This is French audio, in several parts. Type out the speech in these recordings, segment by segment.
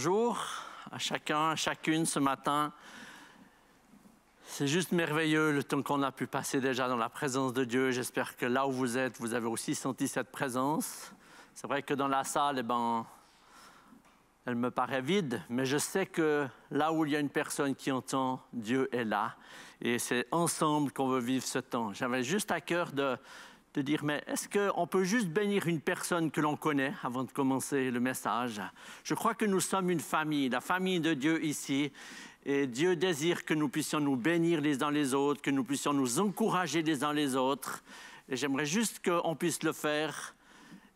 Bonjour à chacun, à chacune ce matin. C'est juste merveilleux le temps qu'on a pu passer déjà dans la présence de Dieu. J'espère que là où vous êtes, vous avez aussi senti cette présence. C'est vrai que dans la salle, elle me paraît vide, mais je sais que là où il y a une personne qui entend, Dieu est là. Et c'est ensemble qu'on veut vivre ce temps. J'avais juste à cœur de dire, mais est-ce qu'on peut juste bénir une personne que l'on connaît avant de commencer le message? Je crois que nous sommes une famille, la famille de Dieu ici. Et Dieu désire que nous puissions nous bénir les uns les autres, que nous puissions nous encourager les uns les autres. Et j'aimerais juste qu'on puisse le faire.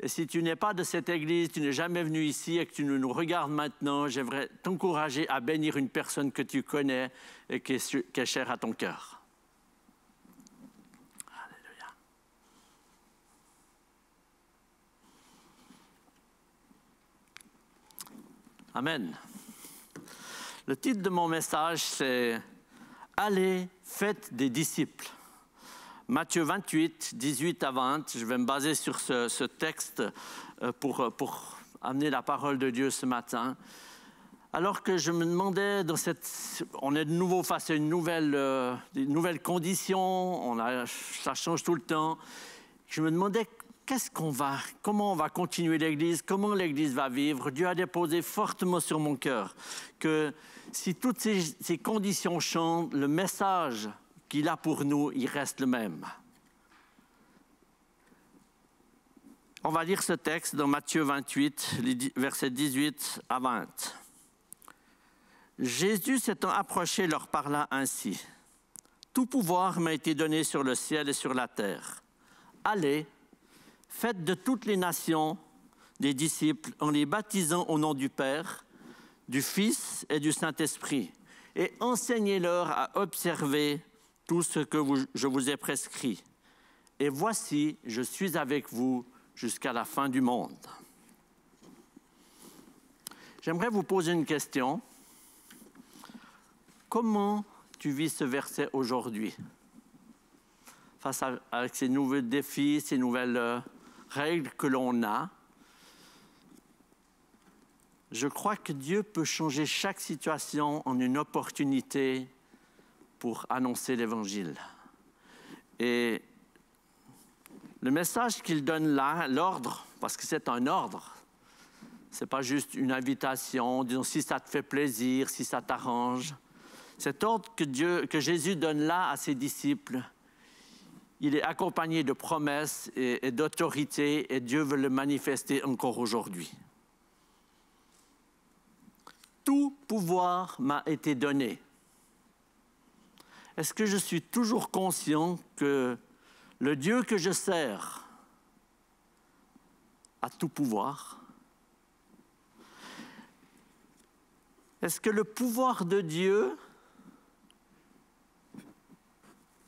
Et si tu n'es pas de cette église, tu n'es jamais venu ici et que tu nous regardes maintenant, j'aimerais t'encourager à bénir une personne que tu connais et qui est chère à ton cœur. Alléluia. Amen. Le titre de mon message, c'est « Allez, faites des disciples ». Matthieu 28, 18 à 20, je vais me baser sur ce texte pour amener la parole de Dieu ce matin. Alors que je me demandais, on est de nouveau face à des nouvelles conditions, ça change tout le temps. Je me demandais comment on va continuer l'Église, comment l'Église va vivre. Dieu a déposé fortement sur mon cœur que si toutes ces conditions changent, le message qu'il a pour nous, il reste le même. On va lire ce texte dans Matthieu 28, versets 18 à 20. Jésus s'étant approché leur parla ainsi. « Tout pouvoir m'a été donné sur le ciel et sur la terre. Allez, faites de toutes les nations des disciples en les baptisant au nom du Père, du Fils et du Saint-Esprit, et enseignez-leur à observer tout ce que je vous ai prescrit. Et voici, je suis avec vous jusqu'à la fin du monde. » J'aimerais vous poser une question. Comment tu vis ce verset aujourd'hui? Face avec ces nouveaux défis, ces nouvelles règles que l'on a, je crois que Dieu peut changer chaque situation en une opportunité pour annoncer l'Évangile. Et le message qu'il donne là, l'ordre, parce que c'est un ordre, ce n'est pas juste une invitation, disons si ça te fait plaisir, si ça t'arrange. Cet ordre que Jésus donne là à ses disciples, il est accompagné de promesses et d'autorité, et Dieu veut le manifester encore aujourd'hui. Tout pouvoir m'a été donné. Est-ce que je suis toujours conscient que le Dieu que je sers a tout pouvoir? Est-ce que le pouvoir de Dieu,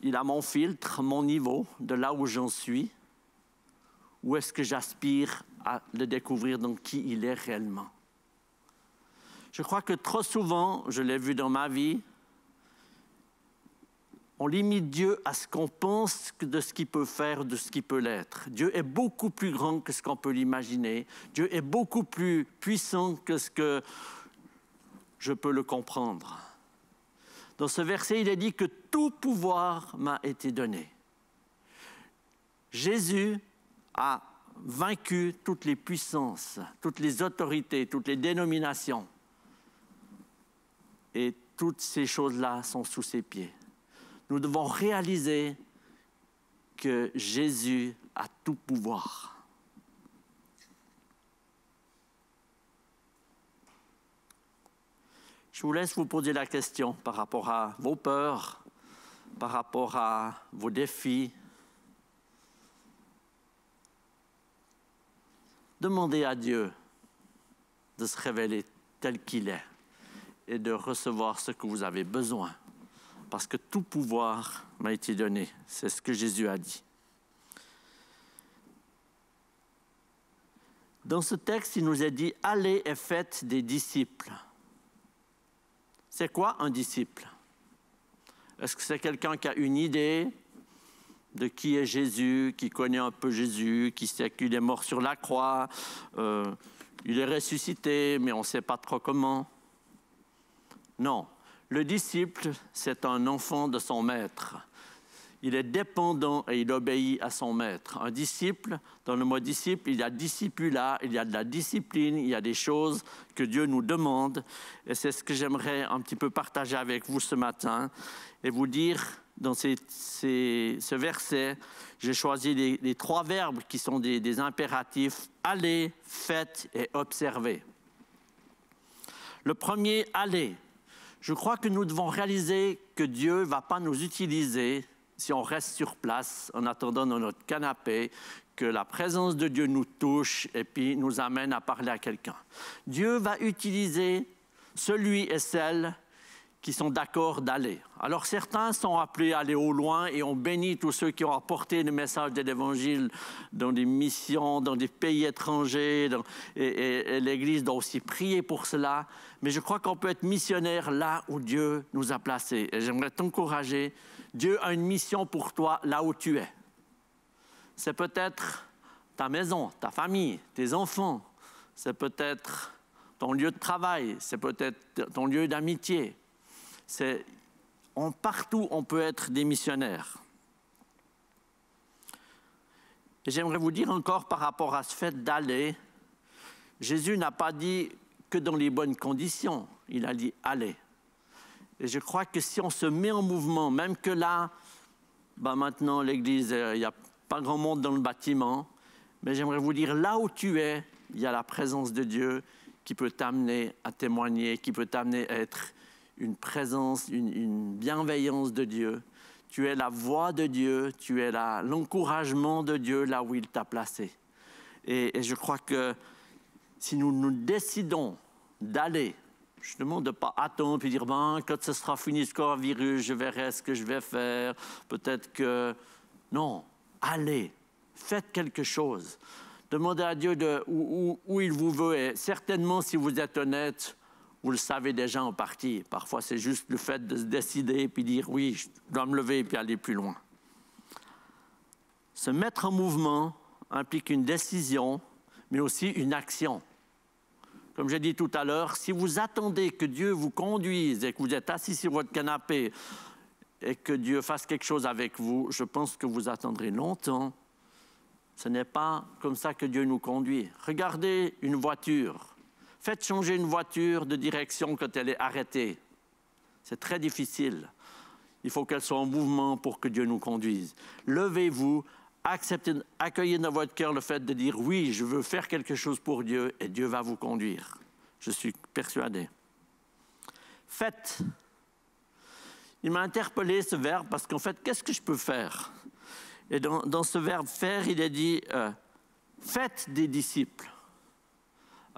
il a mon filtre, mon niveau, de là où j'en suis? Ou est-ce que j'aspire à le découvrir dans qui il est réellement? Je crois que trop souvent, je l'ai vu dans ma vie, on limite Dieu à ce qu'on pense de ce qu'il peut faire, de ce qu'il peut l'être. Dieu est beaucoup plus grand que ce qu'on peut l'imaginer. Dieu est beaucoup plus puissant que ce que je peux le comprendre. Dans ce verset, il est dit que tout pouvoir m'a été donné. Jésus a vaincu toutes les puissances, toutes les autorités, toutes les dénominations. Et toutes ces choses-là sont sous ses pieds. Nous devons réaliser que Jésus a tout pouvoir. Je vous laisse vous poser la question par rapport à vos peurs, par rapport à vos défis. Demandez à Dieu de se révéler tel qu'il est et de recevoir ce que vous avez besoin. Parce que tout pouvoir m'a été donné. C'est ce que Jésus a dit. Dans ce texte, il nous est dit « Allez et faites des disciples ». C'est quoi un disciple? Est-ce que c'est quelqu'un qui a une idée, de qui est Jésus, qui connaît un peu Jésus, qui sait qu'il est mort sur la croix, il est ressuscité, mais on ne sait pas trop comment. Non, le disciple, c'est un enfant de son maître. Il est dépendant et il obéit à son maître. Un disciple, dans le mot disciple, il y a discipula, il y a de la discipline, il y a des choses que Dieu nous demande. Et c'est ce que j'aimerais un petit peu partager avec vous ce matin et vous dire, dans ce verset, j'ai choisi les 3 verbes qui sont des impératifs. Allez, faites et observez. Le premier, allez. Je crois que nous devons réaliser que Dieu ne va pas nous utiliser si on reste sur place en attendant dans notre canapé, que la présence de Dieu nous touche et puis nous amène à parler à quelqu'un. Dieu va utiliser celui et celle qui sont d'accord d'aller. Alors certains sont appelés à aller au loin et on bénit tous ceux qui ont apporté le message de l'Évangile dans des missions, dans des pays étrangers, et l'Église doit aussi prier pour cela. Mais je crois qu'on peut être missionnaire là où Dieu nous a placés. Et j'aimerais t'encourager. Dieu a une mission pour toi là où tu es. C'est peut-être ta maison, ta famille, tes enfants. C'est peut-être ton lieu de travail. C'est peut-être ton lieu d'amitié. Partout, on peut être des missionnaires. Et j'aimerais vous dire encore par rapport à ce fait d'aller, Jésus n'a pas dit que dans les bonnes conditions. Il a dit « allez ». Et je crois que si on se met en mouvement, même que là, maintenant l'Église, il n'y a pas grand monde dans le bâtiment, mais j'aimerais vous dire, là où tu es, il y a la présence de Dieu qui peut t'amener à témoigner, qui peut t'amener à être une présence, une bienveillance de Dieu. Tu es la voix de Dieu, tu es l'encouragement de Dieu là où il t'a placé. Et je crois que si nous nous décidons d'aller, je ne demande de ne pas attendre et dire quand ce sera fini ce coronavirus, je verrai ce que je vais faire. Peut-être que... Non, allez, faites quelque chose. Demandez à Dieu où il vous veut. Et certainement, si vous êtes honnête, vous le savez déjà en partie. Parfois, c'est juste le fait de se décider et puis dire oui, je dois me lever et puis aller plus loin. Se mettre en mouvement implique une décision, mais aussi une action. Comme j'ai dit tout à l'heure, si vous attendez que Dieu vous conduise et que vous êtes assis sur votre canapé et que Dieu fasse quelque chose avec vous, je pense que vous attendrez longtemps. Ce n'est pas comme ça que Dieu nous conduit. Regardez une voiture. Faites changer une voiture de direction quand elle est arrêtée. C'est très difficile. Il faut qu'elle soit en mouvement pour que Dieu nous conduise. Levez-vous. Accueillez dans votre cœur le fait de dire « Oui, je veux faire quelque chose pour Dieu » et Dieu va vous conduire. Je suis persuadé. Faites. Il m'a interpellé ce verbe parce qu'en fait, qu'est-ce que je peux faire? Et dans ce verbe « faire », il est dit « Faites des disciples ».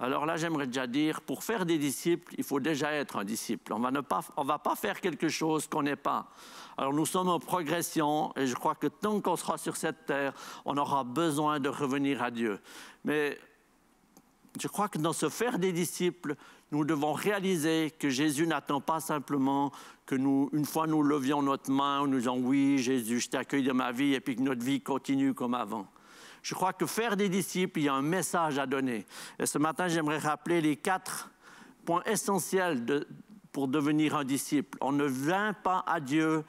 Alors là, j'aimerais déjà dire, pour faire des disciples, il faut déjà être un disciple. On ne va pas faire quelque chose qu'on n'est pas. Alors nous sommes en progression et je crois que tant qu'on sera sur cette terre, on aura besoin de revenir à Dieu. Mais je crois que dans ce faire des disciples, nous devons réaliser que Jésus n'attend pas simplement que une fois nous levions notre main, nous disons « Oui, Jésus, je t'accueille dans ma vie » et puis que notre vie continue comme avant. Je crois que faire des disciples, il y a un message à donner. Et ce matin, j'aimerais rappeler les 4 points essentiels pour devenir un disciple. On ne vient pas à Dieu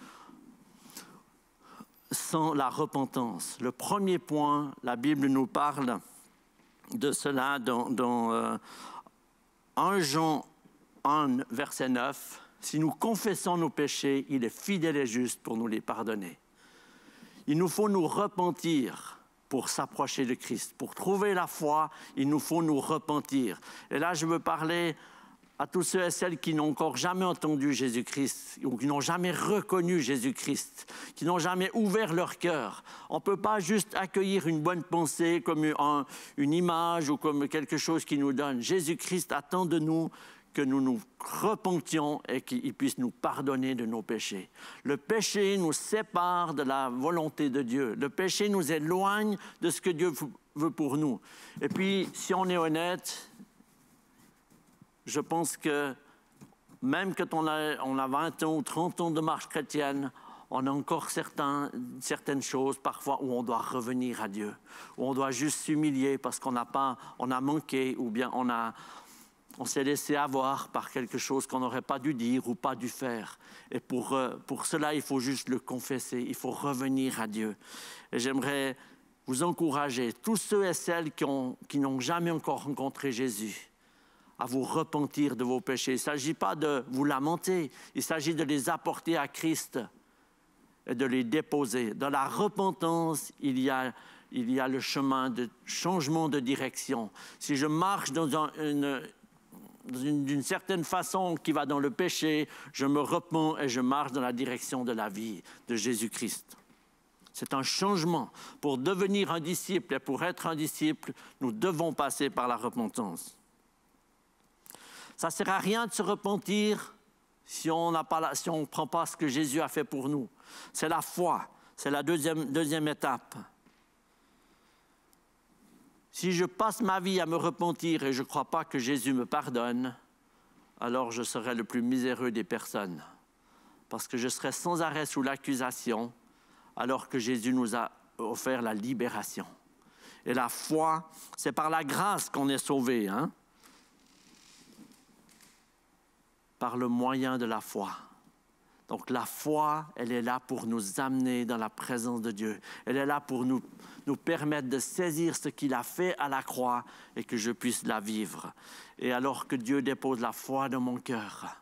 sans la repentance. Le premier point, la Bible nous parle de cela dans 1 Jean 1, verset 9. « Si nous confessons nos péchés, il est fidèle et juste pour nous les pardonner. » Il nous faut nous repentir pour s'approcher de Christ. Pour trouver la foi, il nous faut nous repentir. Et là, je veux parler à tous ceux et celles qui n'ont encore jamais entendu Jésus-Christ ou qui n'ont jamais reconnu Jésus-Christ, qui n'ont jamais ouvert leur cœur. On ne peut pas juste accueillir une bonne pensée comme une image ou comme quelque chose qui nous donne. Jésus-Christ attend de nous que nous nous repentions et qu'il puisse nous pardonner de nos péchés. Le péché nous sépare de la volonté de Dieu. Le péché nous éloigne de ce que Dieu veut pour nous. Et puis, si on est honnête, je pense que même quand on a 20 ans ou 30 ans de marche chrétienne, On a encore certaines choses parfois où on doit revenir à Dieu, où on doit juste s'humilier parce on a manqué ou bien on s'est laissé avoir par quelque chose qu'on n'aurait pas dû dire ou pas dû faire. Et pour cela, il faut juste le confesser, il faut revenir à Dieu. Et j'aimerais vous encourager, tous ceux et celles qui n'ont jamais encore rencontré Jésus, à vous repentir de vos péchés. Il ne s'agit pas de vous lamenter, il s'agit de les apporter à Christ et de les déposer. Dans la repentance, il y a le chemin de changement de direction. Si je marche d'une certaine façon qui va dans le péché, je me repens et je marche dans la direction de la vie de Jésus-Christ. C'est un changement. Pour devenir un disciple et pour être un disciple, nous devons passer par la repentance. Ça ne sert à rien de se repentir si on ne prend pas ce que Jésus a fait pour nous. C'est la foi, c'est la deuxième étape. Si je passe ma vie à me repentir et je ne crois pas que Jésus me pardonne, alors je serai le plus miséreux des personnes. Parce que je serai sans arrêt sous l'accusation, alors que Jésus nous a offert la libération. Et la foi, c'est par la grâce qu'on est sauvé, hein? Par le moyen de la foi. Donc la foi, elle est là pour nous amener dans la présence de Dieu. Elle est là pour nous permettre de saisir ce qu'il a fait à la croix et que je puisse la vivre. Et alors que Dieu dépose la foi dans mon cœur,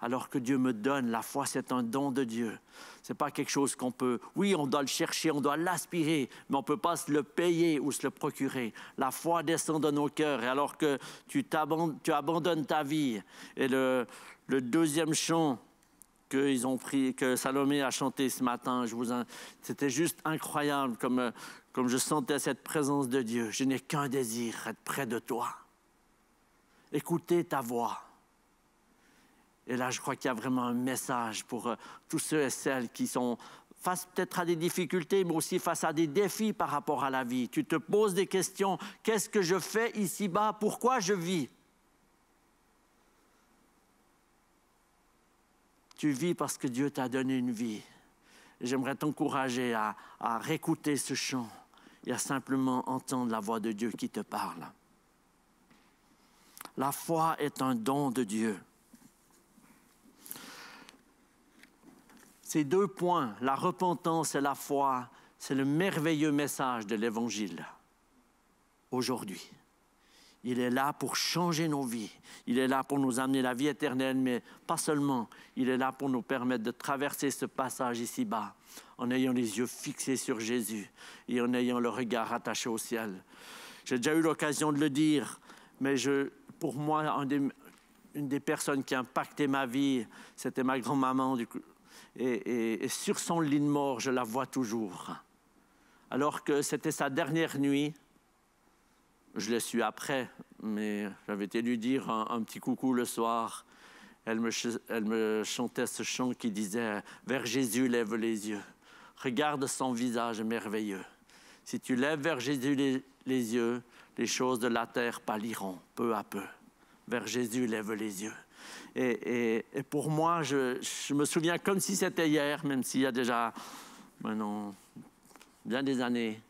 alors que Dieu me donne, la foi c'est un don de Dieu. Ce n'est pas quelque chose qu'on peut... Oui, on doit le chercher, on doit l'aspirer, mais on ne peut pas se le payer ou se le procurer. La foi descend dans nos cœurs et alors que tu abandonnes ta vie. Et le deuxième chant que Salomé a chanté ce matin, c'était juste incroyable comme je sentais cette présence de Dieu. Je n'ai qu'un désir, être près de toi. Écouter ta voix. Et là, je crois qu'il y a vraiment un message pour tous ceux et celles qui sont face peut-être à des difficultés, mais aussi face à des défis par rapport à la vie. Tu te poses des questions. Qu'est-ce que je fais ici-bas? Pourquoi je vis? Tu vis parce que Dieu t'a donné une vie. Et j'aimerais t'encourager à réécouter ce chant et à simplement entendre la voix de Dieu qui te parle. La foi est un don de Dieu. Ces deux points, la repentance et la foi, c'est le merveilleux message de l'Évangile aujourd'hui. Il est là pour changer nos vies. Il est là pour nous amener la vie éternelle, mais pas seulement. Il est là pour nous permettre de traverser ce passage ici-bas en ayant les yeux fixés sur Jésus et en ayant le regard attaché au ciel. J'ai déjà eu l'occasion de le dire, mais pour moi, une des personnes qui a impacté ma vie, c'était ma grand-maman. Et sur son lit de mort, je la vois toujours. Alors que c'était sa dernière nuit, je l'ai su après, mais j'avais été lui dire un petit coucou le soir. Elle me chantait ce chant qui disait « Vers Jésus, lève les yeux. Regarde son visage merveilleux. Si tu lèves vers Jésus les yeux, les choses de la terre pâliront peu à peu. Vers Jésus, lève les yeux. » Et pour moi, je me souviens comme si c'était hier, même s'il y a déjà maintenant bien des années.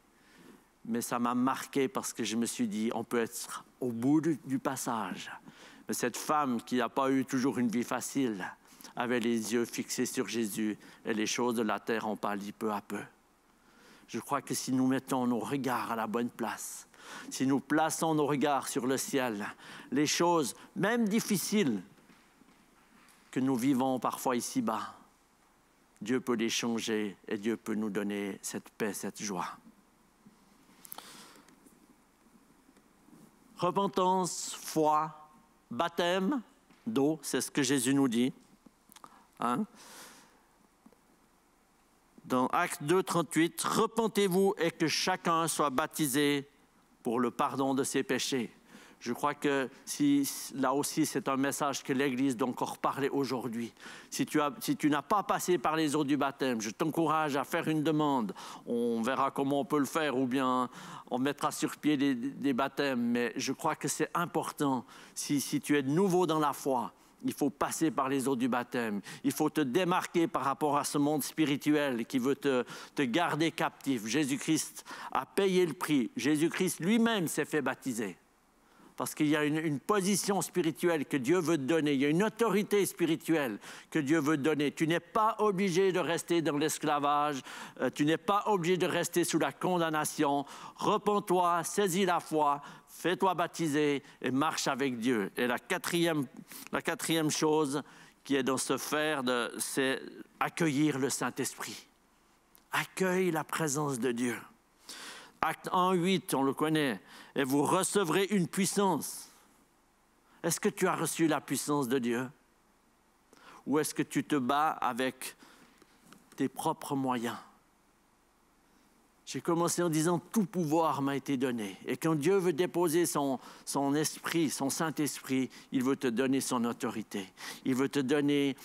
Mais ça m'a marqué parce que je me suis dit, on peut être au bout du passage. Mais cette femme qui n'a pas eu toujours une vie facile avait les yeux fixés sur Jésus et les choses de la terre ont pâli peu à peu. Je crois que si nous mettons nos regards à la bonne place, si nous plaçons nos regards sur le ciel, les choses, même difficiles, que nous vivons parfois ici-bas, Dieu peut les changer et Dieu peut nous donner cette paix, cette joie. Repentance, foi, baptême d'eau, c'est ce que Jésus nous dit. Hein? Dans Actes 2, 38, « Repentez-vous et que chacun soit baptisé pour le pardon de ses péchés. » Je crois que là aussi, c'est un message que l'Église doit encore parler aujourd'hui. Si tu n'as pas passé par les eaux du baptême, je t'encourage à faire une demande. On verra comment on peut le faire ou bien on mettra sur pied des baptêmes. Mais je crois que c'est important, si tu es nouveau dans la foi, il faut passer par les eaux du baptême. Il faut te démarquer par rapport à ce monde spirituel qui veut te garder captif. Jésus-Christ a payé le prix. Jésus-Christ lui-même s'est fait baptiser. Parce qu'il y a une position spirituelle que Dieu veut te donner. Il y a une autorité spirituelle que Dieu veut te donner. Tu n'es pas obligé de rester dans l'esclavage. Tu n'es pas obligé de rester sous la condamnation. Repens-toi, saisis la foi, fais-toi baptiser et marche avec Dieu. Et la quatrième chose qui est dans ce faire, c'est accueillir le Saint-Esprit. Accueille la présence de Dieu. Acte 1:8, on le connaît. Et vous recevrez une puissance. Est-ce que tu as reçu la puissance de Dieu? Ou est-ce que tu te bats avec tes propres moyens? J'ai commencé en disant « tout pouvoir m'a été donné ». Et quand Dieu veut déposer son esprit, son Saint-Esprit, il veut te donner son autorité. Il veut te donner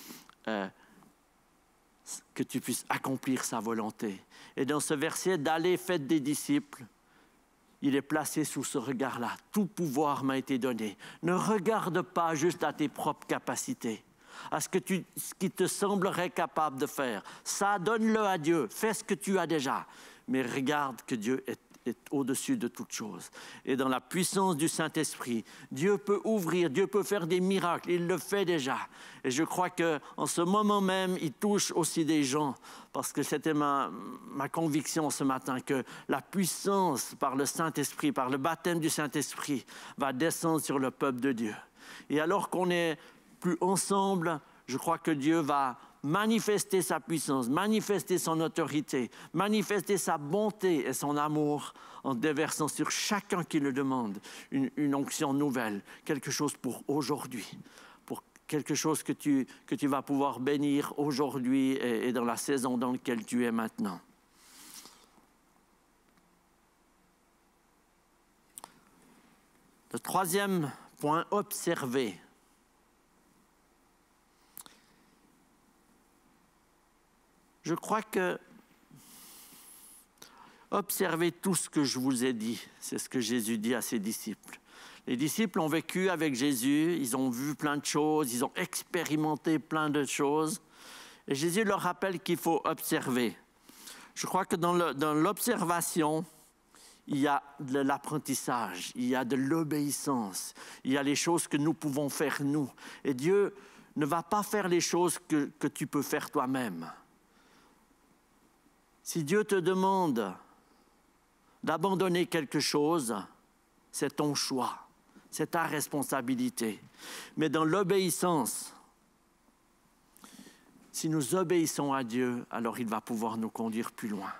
que tu puisses accomplir sa volonté. Et dans ce verset, d'aller, faites des disciples, il est placé sous ce regard-là. Tout pouvoir m'a été donné. Ne regarde pas juste à tes propres capacités, à ce qui te semblerait capable de faire. Ça, donne-le à Dieu. Fais ce que tu as déjà. Mais regarde que Dieu est au-dessus de toute chose. Et dans la puissance du Saint-Esprit, Dieu peut ouvrir, Dieu peut faire des miracles. Il le fait déjà. Et je crois qu'en ce moment même, il touche aussi des gens. Parce que c'était ma conviction ce matin, que la puissance par le Saint-Esprit, par le baptême du Saint-Esprit, va descendre sur le peuple de Dieu. Et alors qu'on n'est plus ensemble, je crois que Dieu va manifester sa puissance, manifester son autorité, manifester sa bonté et son amour en déversant sur chacun qui le demande une onction nouvelle, quelque chose pour aujourd'hui, pour quelque chose que tu vas pouvoir bénir aujourd'hui et dans la saison dans laquelle tu es maintenant. Le troisième point, observer. Je crois que observez tout ce que je vous ai dit. C'est ce que Jésus dit à ses disciples. Les disciples ont vécu avec Jésus, ils ont vu plein de choses, ils ont expérimenté plein de choses. Et Jésus leur rappelle qu'il faut observer. Je crois que dans l'observation, il y a de l'apprentissage, il y a de l'obéissance, il y a les choses que nous pouvons faire nous. Et Dieu ne va pas faire les choses que tu peux faire toi-même. Si Dieu te demande d'abandonner quelque chose, c'est ton choix, c'est ta responsabilité. Mais dans l'obéissance, si nous obéissons à Dieu, alors il va pouvoir nous conduire plus loin.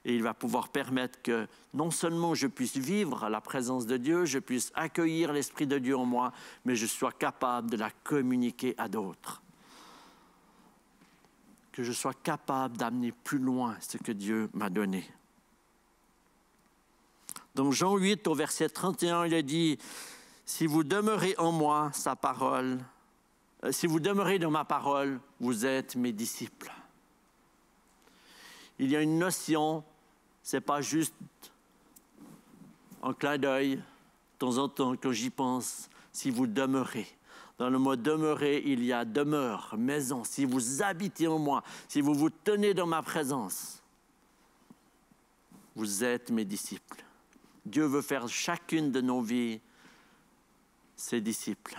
Et il va pouvoir permettre que non seulement je puisse vivre à la présence de Dieu, je puisse accueillir l'Esprit de Dieu en moi, mais je sois capable de la communiquer à d'autres. Que je sois capable d'amener plus loin ce que Dieu m'a donné. Dans Jean 8, au verset 31, il a dit « Si vous demeurez en moi, sa parole, si vous demeurez dans ma parole, vous êtes mes disciples. » Il y a une notion, ce n'est pas juste un clin d'œil, de temps en temps, quand j'y pense, si vous demeurez. Dans le mot « demeurer », il y a demeure, maison. Si vous habitez en moi, si vous vous tenez dans ma présence, vous êtes mes disciples. Dieu veut faire chacune de nos vies ses disciples.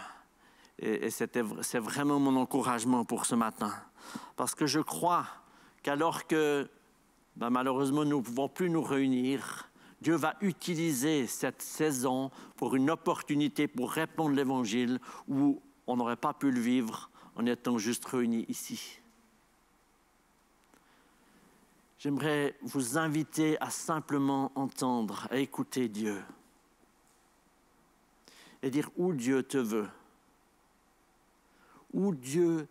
Et c'est vraiment mon encouragement pour ce matin. Parce que je crois qu'alors que, malheureusement, nous ne pouvons plus nous réunir, Dieu va utiliser cette saison pour une opportunité pour répondre l'Évangile où on n'aurait pas pu le vivre en étant juste réunis ici. J'aimerais vous inviter à simplement entendre, à écouter Dieu et dire où Dieu te veut. Où Dieu,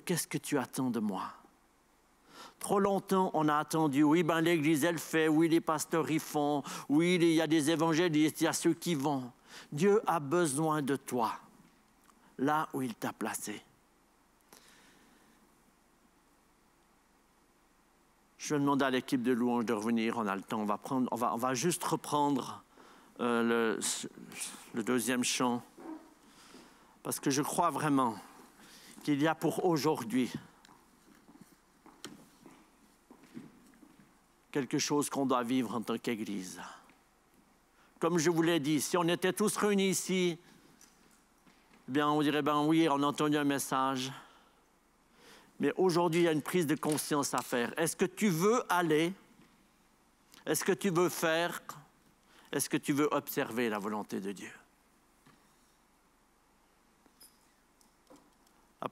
qu'est-ce que tu attends de moi? Trop longtemps, on a attendu, oui, l'Église, elle fait, oui, les pasteurs, ils font, oui, il y a des évangélistes, il y a ceux qui vont. Dieu a besoin de toi, là où il t'a placé. Je vais demander à l'équipe de louange de revenir, on a le temps, on va juste reprendre le deuxième chant. Parce que je crois vraiment qu'il y a pour aujourd'hui quelque chose qu'on doit vivre en tant qu'Église. Comme je vous l'ai dit, si on était tous réunis ici, eh bien on dirait, ben oui, on a entendu un message. Mais aujourd'hui, il y a une prise de conscience à faire. Est-ce que tu veux aller? Est-ce que tu veux faire? Est-ce que tu veux observer la volonté de Dieu?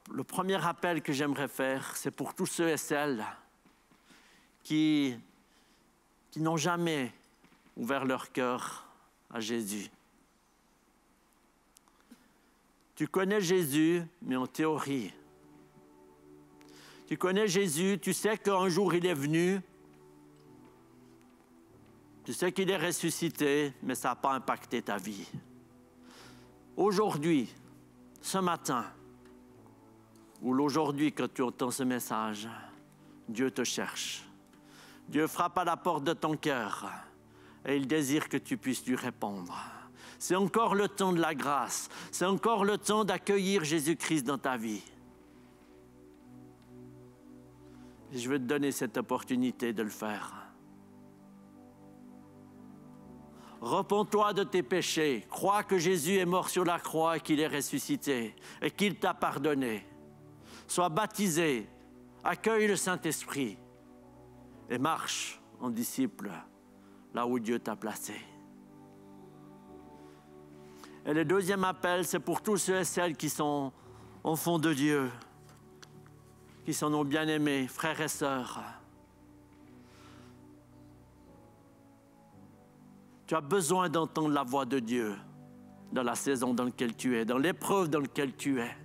Le premier appel que j'aimerais faire, c'est pour tous ceux et celles qui n'ont jamais ouvert leur cœur à Jésus. Tu connais Jésus, mais en théorie. Tu connais Jésus, tu sais qu'un jour il est venu, tu sais qu'il est ressuscité, mais ça n'a pas impacté ta vie. Aujourd'hui, ce matin, ou l'aujourd'hui quand tu entends ce message, Dieu te cherche. Dieu frappe à la porte de ton cœur et il désire que tu puisses lui répondre. C'est encore le temps de la grâce. C'est encore le temps d'accueillir Jésus-Christ dans ta vie. Et je veux te donner cette opportunité de le faire. Repens-toi de tes péchés. Crois que Jésus est mort sur la croix et qu'il est ressuscité et qu'il t'a pardonné. Sois baptisé, accueille le Saint-Esprit et marche en disciple là où Dieu t'a placé. Et le deuxième appel, c'est pour tous ceux et celles qui sont enfants de Dieu, qui sont nos bien-aimés, frères et sœurs. Tu as besoin d'entendre la voix de Dieu dans la saison dans laquelle tu es, dans l'épreuve dans laquelle tu es,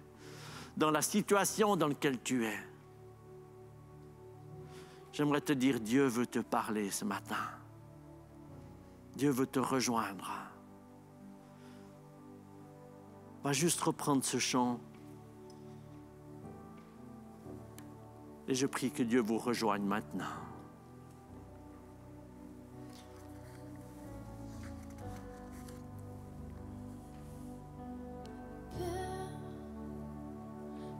dans la situation dans laquelle tu es. J'aimerais te dire, Dieu veut te parler ce matin. Dieu veut te rejoindre. Va juste reprendre ce chant. Et je prie que Dieu vous rejoigne maintenant. Père,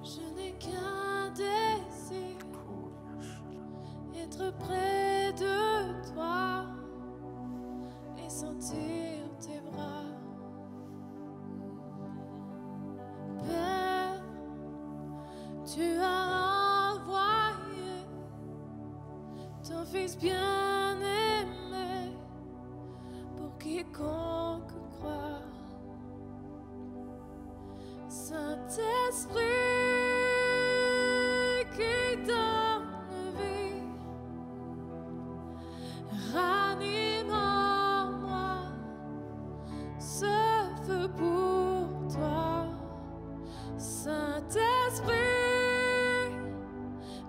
je n'ai qu'un désir, être près de toi et sentir tes bras. Père, tu as envoyé ton Fils bien-aimé pour quiconque croit. Saint-Esprit qui donne vie, ranime en moi ce feu pour toi. Saint-Esprit,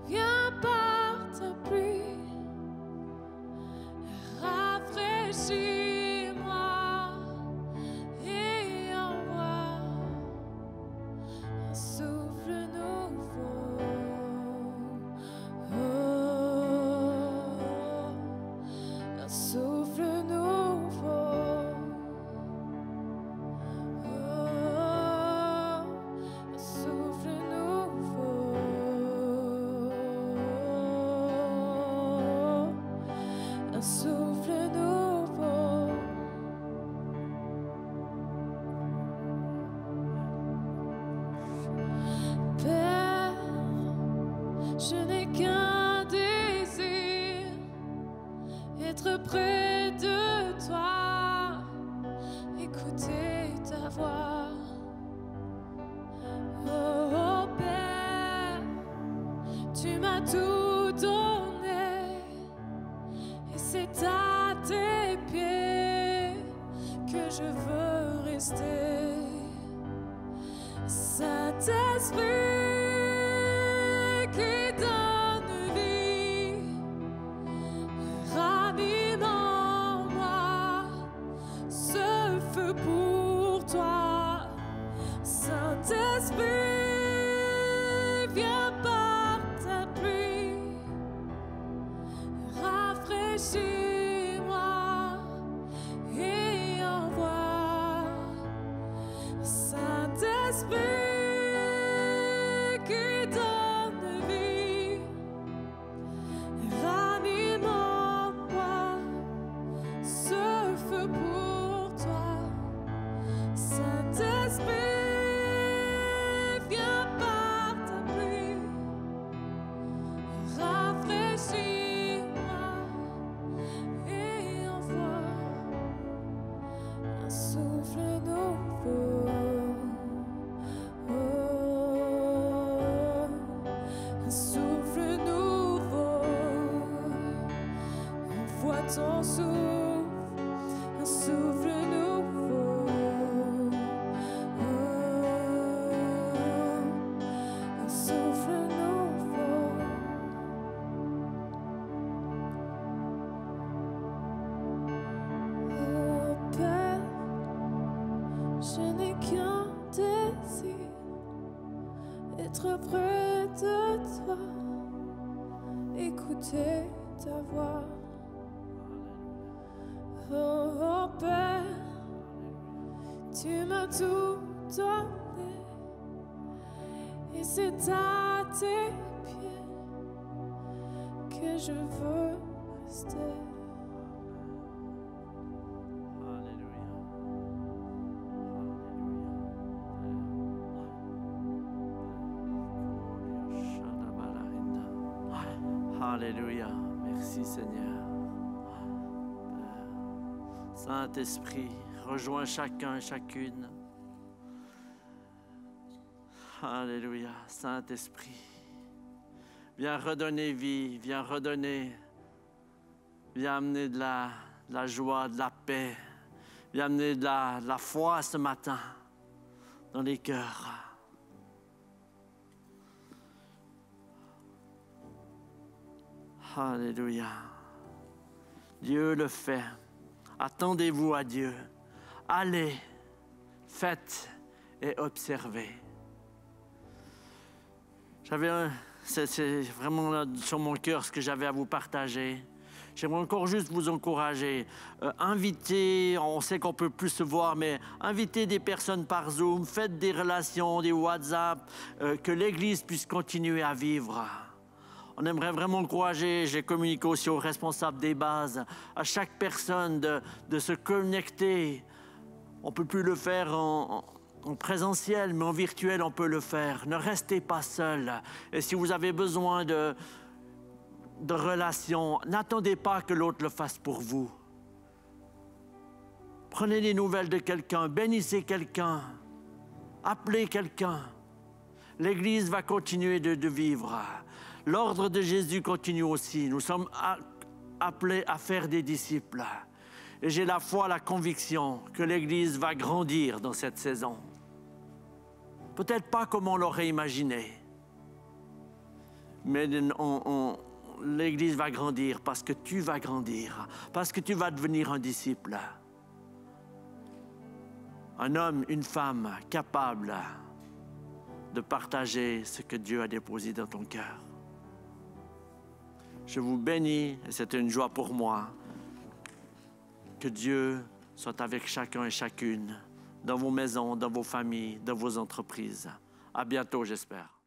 viens par ta pluie, rafraîchis-moi et envoie un souffle nouveau. Un souffle nouveau. Un souffle nouveau. Un souffle nouveau. Père, je n'ai qu'un désir, être près de toi, écouter ta voix. Oh Père, tu m'as tout donné, et c'est à tes pieds que je veux rester. Saint-Esprit qui donne vie, ranime en moi ce feu pour toi. Saint-Esprit, viens par ta pluie, rafraîchis-moi et envoie. Saint-Esprit, vois ton souffle, un souffle nouveau. Un souffle nouveau. Oh Père, je n'ai qu'un désir, être près de toi, écouter ta voix. Oh Père, tu m'as tout donné, et c'est à tes pieds que je veux rester. Alléluia. Merci Seigneur. Saint-Esprit, rejoins chacun et chacune. Alléluia. Saint-Esprit, viens redonner vie, viens redonner, viens amener de la joie, de la paix, viens amener de la foi ce matin dans les cœurs. Alléluia. Dieu le fait. Attendez-vous à Dieu. Allez, faites et observez. C'est vraiment là, sur mon cœur ce que j'avais à vous partager. J'aimerais encore juste vous encourager. Invitez, on sait qu'on ne peut plus se voir, mais invitez des personnes par Zoom, faites des relations, des WhatsApp, que l'Église puisse continuer à vivre. On aimerait vraiment encourager, j'ai communiqué aussi aux responsables des bases, à chaque personne de se connecter. On ne peut plus le faire en présentiel, mais en virtuel, on peut le faire. Ne restez pas seul. Et si vous avez besoin de relations, n'attendez pas que l'autre le fasse pour vous. Prenez des nouvelles de quelqu'un, bénissez quelqu'un, appelez quelqu'un. L'Église va continuer de vivre. L'ordre de Jésus continue aussi. Nous sommes appelés à faire des disciples. Et j'ai la foi, la conviction que l'Église va grandir dans cette saison. Peut-être pas comme on l'aurait imaginé, mais l'Église va grandir parce que tu vas grandir, parce que tu vas devenir un disciple. Un homme, une femme capable de partager ce que Dieu a déposé dans ton cœur. Je vous bénis et c'est une joie pour moi. Que Dieu soit avec chacun et chacune, dans vos maisons, dans vos familles, dans vos entreprises. À bientôt, j'espère.